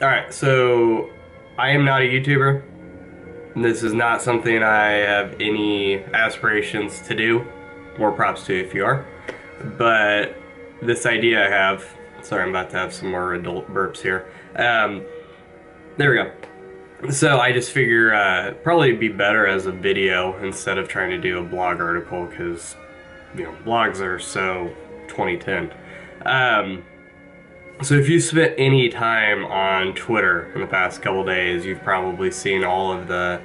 Alright, so I am not a YouTuber. This is not something I have any aspirations to do. More props to you if you are. But this idea I have, sorry, I'm about to have some more adult burps here. There we go. So I just figure probably it'd be better as a video instead of trying to do a blog article because, blogs are so 2010. So if you spent any time on Twitter in the past couple days, you've probably seen all of the,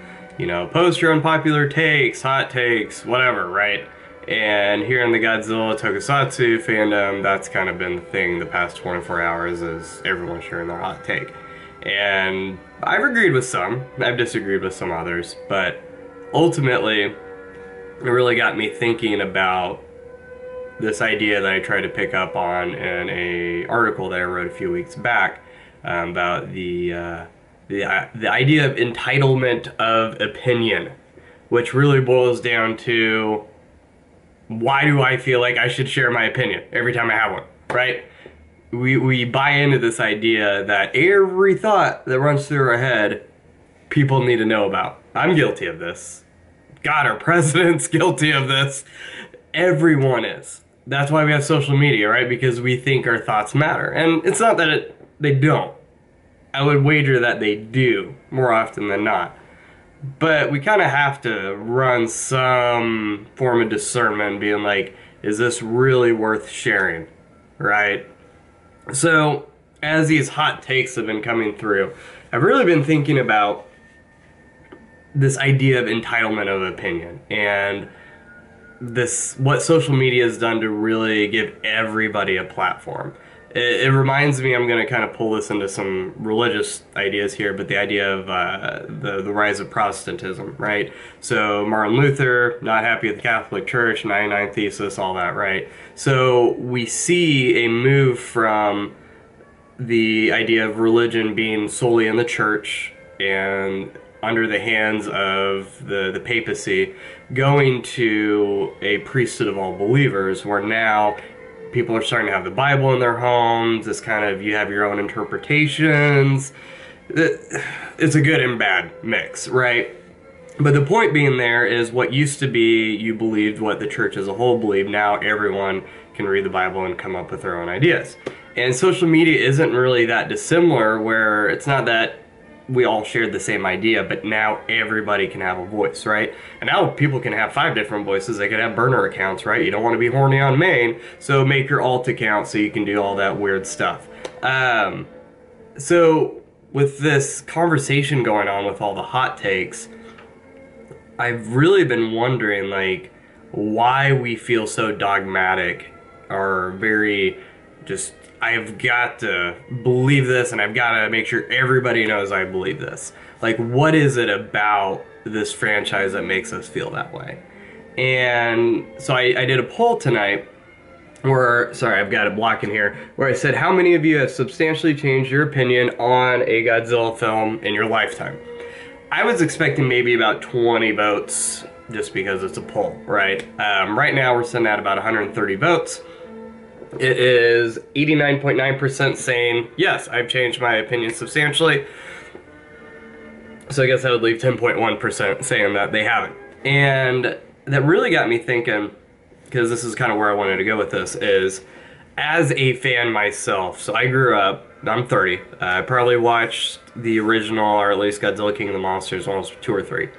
post your unpopular takes, hot takes, whatever, right? And here in the Godzilla Tokusatsu fandom, that's kind of been the thing the past 24 hours is everyone sharing their hot take. And I've agreed with some, I've disagreed with some others, but ultimately, it really got me thinking about this idea that I tried to pick up on in a article that I wrote a few weeks back about the idea of entitlement of opinion, which really boils down to why do I feel like I should share my opinion every time I have one, right? We buy into this idea that every thought that runs through our head, people need to know about. I'm guilty of this. God, our president's guilty of this. Everyone is. That's why we have social media, right? Because we think our thoughts matter. And it's not that they don't. I would wager that they do, more often than not. But we kind of have to run some form of discernment, being like, is this really worth sharing, right? So, as these hot takes have been coming through, I've really been thinking about this idea of entitlement of opinion, and what social media has done to really give everybody a platform. It reminds me, I'm going to kind of pull this into some religious ideas here, but the idea of the rise of Protestantism, right? So Martin Luther, not happy with the Catholic Church, 99 Thesis, all that, right? So we see a move from the idea of religion being solely in the church and under the hands of the papacy, going to a priesthood of all believers, where now people are starting to have the Bible in their homes. It's kind of, you have your own interpretations. It's a good and bad mix, right? But the point being there is what used to be, you believed what the church as a whole believed. Now everyone can read the Bible and come up with their own ideas. And social media isn't really that dissimilar, where it's not that we all shared the same idea, but now everybody can have a voice, right? And now people can have 5 different voices. They could have burner accounts, right? You don't want to be horny on main, so make your alt account so you can do all that weird stuff. So with this conversation going on with all the hot takes, I've really been wondering, like, why we feel so dogmatic or very just, I've got to believe this and I've got to make sure everybody knows I believe this. Like, what is it about this franchise that makes us feel that way? And so I did a poll tonight where, sorry, I've got a block in here, where I said, how many of you have substantially changed your opinion on a Godzilla film in your lifetime? I was expecting maybe about 20 votes just because it's a poll, right? Right now we're sitting at about 130 votes. It is 89.9% saying, yes, I've changed my opinion substantially. So I guess that would leave 10.1% saying that they haven't. And that really got me thinking, because this is kind of where I wanted to go with this, is as a fan myself, so I grew up, I'm 30, I probably watched the original, or at least Godzilla King of the Monsters, almost 2 or 3.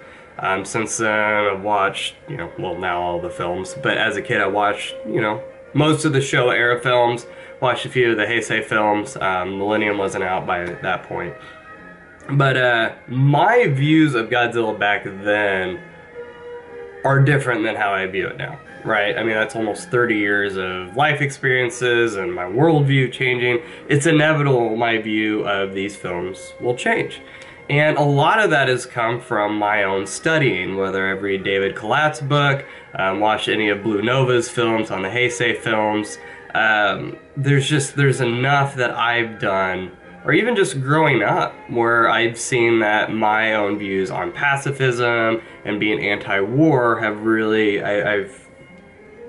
Since then, I've watched, well, now all the films, but as a kid I watched, most of the Showa era films, watched a few of the Heisei films. Millennium wasn't out by that point. But my views of Godzilla back then are different than how I view it now, right? I mean, that's almost 30 years of life experiences and my worldview changing. It's inevitable my view of these films will change. And a lot of that has come from my own studying, whether I read David Collat's book, watch any of Blue Nova's films on the Heisei films. There's enough that I've done, or even just growing up, where I've seen that my own views on pacifism and being anti-war have really,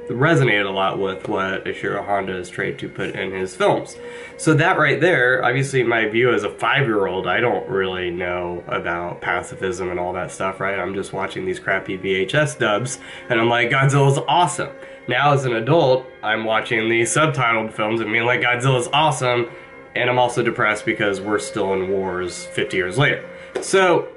resonated a lot with what Ishiro Honda has tried to put in his films. So that right there, obviously my view as a 5-year-old, I don't really know about pacifism and all that stuff, right? I'm just watching these crappy VHS dubs, and I'm like, Godzilla's awesome. Now as an adult, I'm watching these subtitled films and being like, Godzilla's awesome, and I'm also depressed because we're still in wars 50 years later. So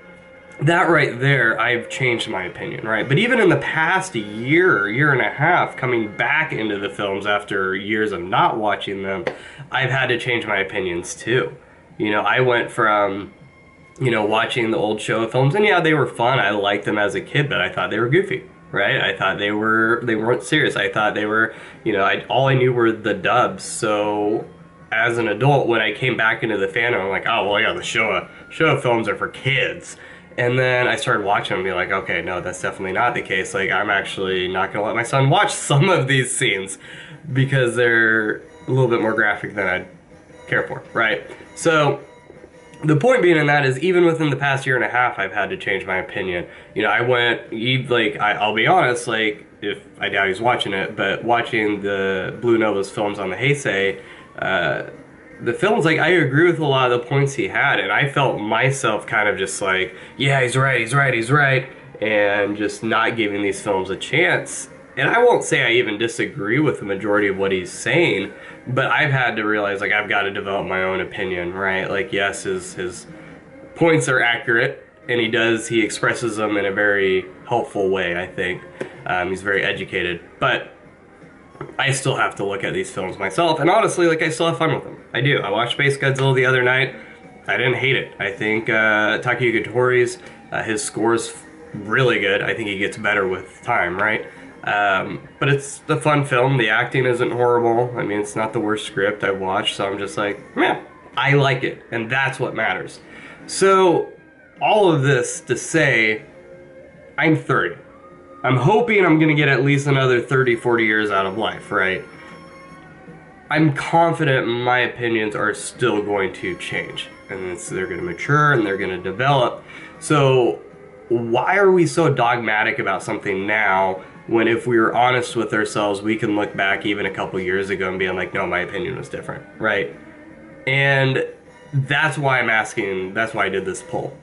that right there, I've changed my opinion, right? But even in the past year and a half, coming back into the films after years of not watching them, I've had to change my opinions too. You know, I went from, you know, watching the old Showa films, and yeah, they were fun. I liked them as a kid, but I thought they were goofy, right? I thought they weren't serious. I thought they were, you know, all I knew were the dubs. So as an adult, when I came back into the fandom, I'm like, oh, well, yeah, the Showa films are for kids. And then I started watching them and be like, okay, no, that's definitely not the case. Like, I'm actually not going to let my son watch some of these scenes because they're a little bit more graphic than I'd care for, right? So the point being in that is even within the past year and a half, I've had to change my opinion. You know, I'll be honest, like, if I doubt he's watching it, but watching the Blue Nova's films on the Heisei, the films, like, I agree with a lot of the points he had, and I felt myself kind of just like, yeah, he's right, and just not giving these films a chance. And I won't say I even disagree with the majority of what he's saying, but I've had to realize, like, I've got to develop my own opinion, right? Like, yes, his points are accurate, and he expresses them in a very helpful way, I think. He's very educated, but I still have to look at these films myself, and honestly, like, I still have fun with them. I do. I watched Space Godzilla the other night. I didn't hate it. I think Takayuki Tori's, his score's really good. I think he gets better with time, right? But it's a fun film. The acting isn't horrible. I mean, it's not the worst script I've watched, so I'm just like, man, I like it, and that's what matters. So, all of this to say, I'm 30. I'm hoping I'm going to get at least another 30, 40 years out of life, right? I'm confident my opinions are still going to change. And they're going to mature and they're going to develop. So why are we so dogmatic about something now when if we were honest with ourselves, we can look back even a couple years ago and be like, no, my opinion was different, right? And that's why I'm asking, that's why I did this poll.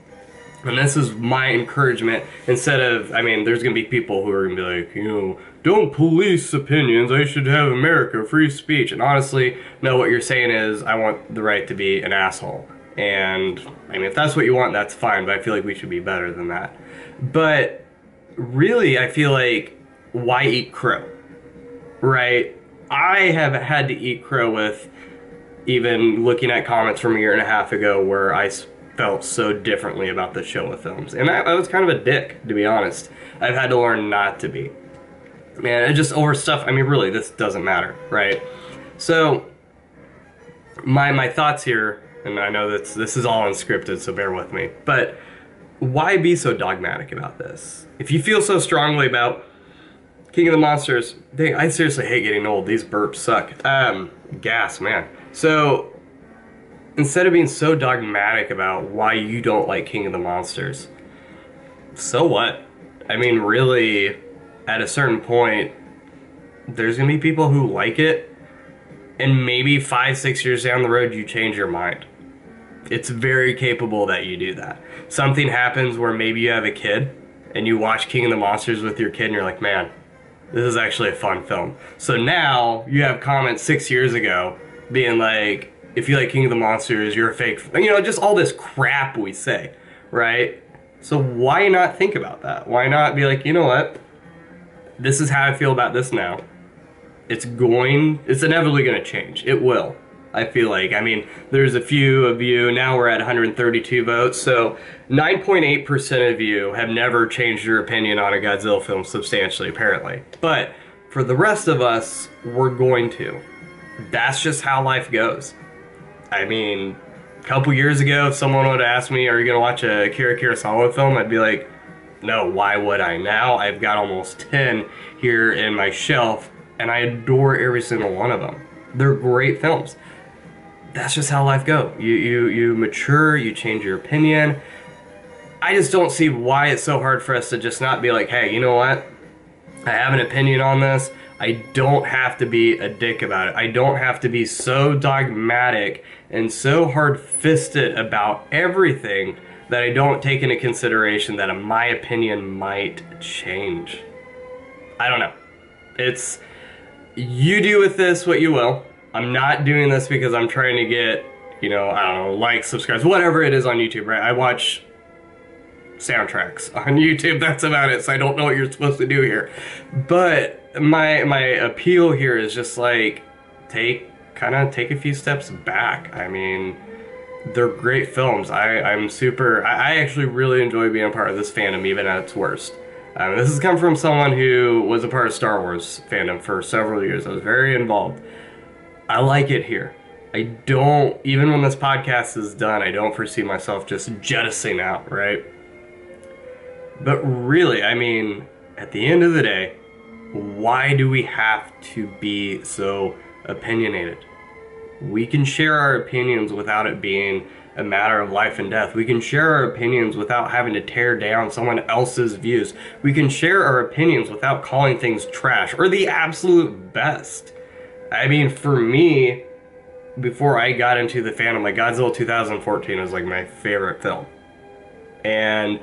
And this is my encouragement, instead of, I mean, there's going to be people who are going to be like, you know, don't police opinions, I should have America, free speech. And honestly, no, what you're saying is, I want the right to be an asshole. And, I mean, if that's what you want, that's fine, but I feel like we should be better than that. But, really, I feel like, why eat crow? Right? I have had to eat crow with, even looking at comments from a year and a half ago where I felt so differently about the Showa films. And I was kind of a dick, to be honest. I've had to learn not to be. Man, it just over stuff, I mean, really, this doesn't matter, right? So, my thoughts here, and I know that this is all unscripted, so bear with me, but why be so dogmatic about this? If you feel so strongly about King of the Monsters, dang, I seriously hate getting old. These burps suck. Gas, man. So, instead of being so dogmatic about why you don't like King of the Monsters, so what? I mean, really, at a certain point, there's gonna be people who like it, and maybe 5-6 years down the road, you change your mind. It's very capable that you do that. Something happens where maybe you have a kid, and you watch King of the Monsters with your kid, and you're like, man, this is actually a fun film. So now, you have comments 6 years ago being like, if you like King of the Monsters, you're a fake, you know, just all this crap we say, right? So why not think about that? Why not be like, you know what? This is how I feel about this now. It's inevitably going to change. It will. I feel like. I mean, there's a few of you, now we're at 132 votes, so 9.8% of you have never changed your opinion on a Godzilla film substantially, apparently. But for the rest of us, we're going to. That's just how life goes. I mean, a couple years ago, if someone would ask me, are you going to watch a Akira Kurosawa film? I'd be like, no, why would I? Now I've got almost 10 here in my shelf, and I adore every single one of them. They're great films. That's just how life goes. You mature, you change your opinion. I just don't see why it's so hard for us to just not be like, hey, you know what? I have an opinion on this. I don't have to be a dick about it. I don't have to be so dogmatic and so hard-fisted about everything that I don't take into consideration that my opinion might change. I don't know. It's, you do with this what you will. I'm not doing this because I'm trying to get, you know, I don't know, likes, subscribes, whatever it is on YouTube, right? I watch soundtracks on YouTube, that's about it, so I don't know what you're supposed to do here. But my appeal here is just like, take a few steps back. I mean, they're great films. I actually really enjoy being a part of this fandom, even at its worst. This has come from someone who was a part of Star Wars fandom for several years. I was very involved. I like it here. I don't, even when this podcast is done, I don't foresee myself just jettisoning out, right? But really, I mean, at the end of the day, why do we have to be so opinionated? We can share our opinions without it being a matter of life and death. We can share our opinions without having to tear down someone else's views. We can share our opinions without calling things trash or the absolute best. I mean, for me, before I got into the fandom, like Godzilla 2014 was like my favorite film. And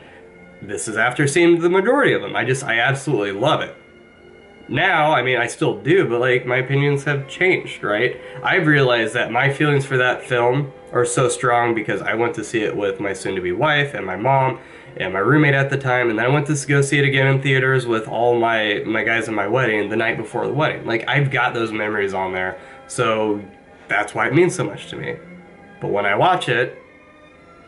this is after seeing the majority of them. I absolutely love it. Now, I mean, I still do, but like, my opinions have changed, right? I've realized that my feelings for that film are so strong because I went to see it with my soon-to-be wife and my mom and my roommate at the time, and then I went to go see it again in theaters with all my guys at my wedding the night before the wedding. Like, I've got those memories on there, so that's why it means so much to me. But when I watch it,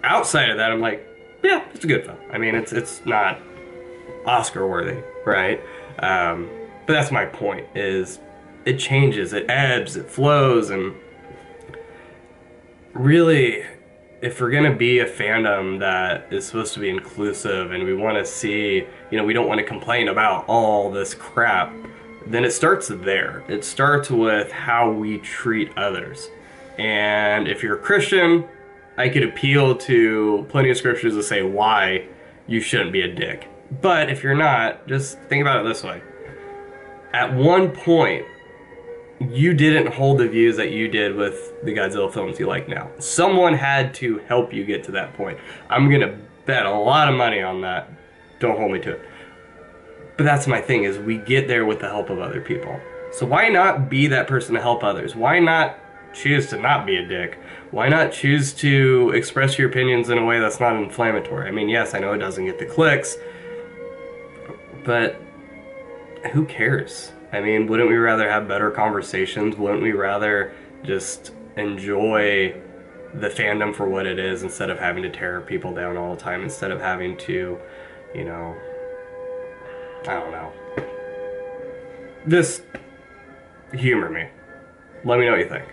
outside of that, I'm like, yeah, it's a good film. I mean, it's not Oscar worthy, right? But that's my point, is it changes, it ebbs, it flows, and really, if we're gonna be a fandom that is supposed to be inclusive and we want to see, you know, we don't want to complain about all this crap, then it starts there. It starts with how we treat others. And if you're a Christian, I could appeal to plenty of scriptures that say why you shouldn't be a dick. But if you're not, just think about it this way. At one point, you didn't hold the views that you did with the Godzilla films you like now. Someone had to help you get to that point. I'm gonna bet a lot of money on that. Don't hold me to it. But that's my thing, is we get there with the help of other people. So why not be that person to help others? Why not choose to not be a dick? Why not choose to express your opinions in a way that's not inflammatory? I mean, yes, I know it doesn't get the clicks, but who cares? I mean, wouldn't we rather have better conversations? Wouldn't we rather just enjoy the fandom for what it is instead of having to tear people down all the time, instead of having to, you know, I don't know. Just humor me. Let me know what you think.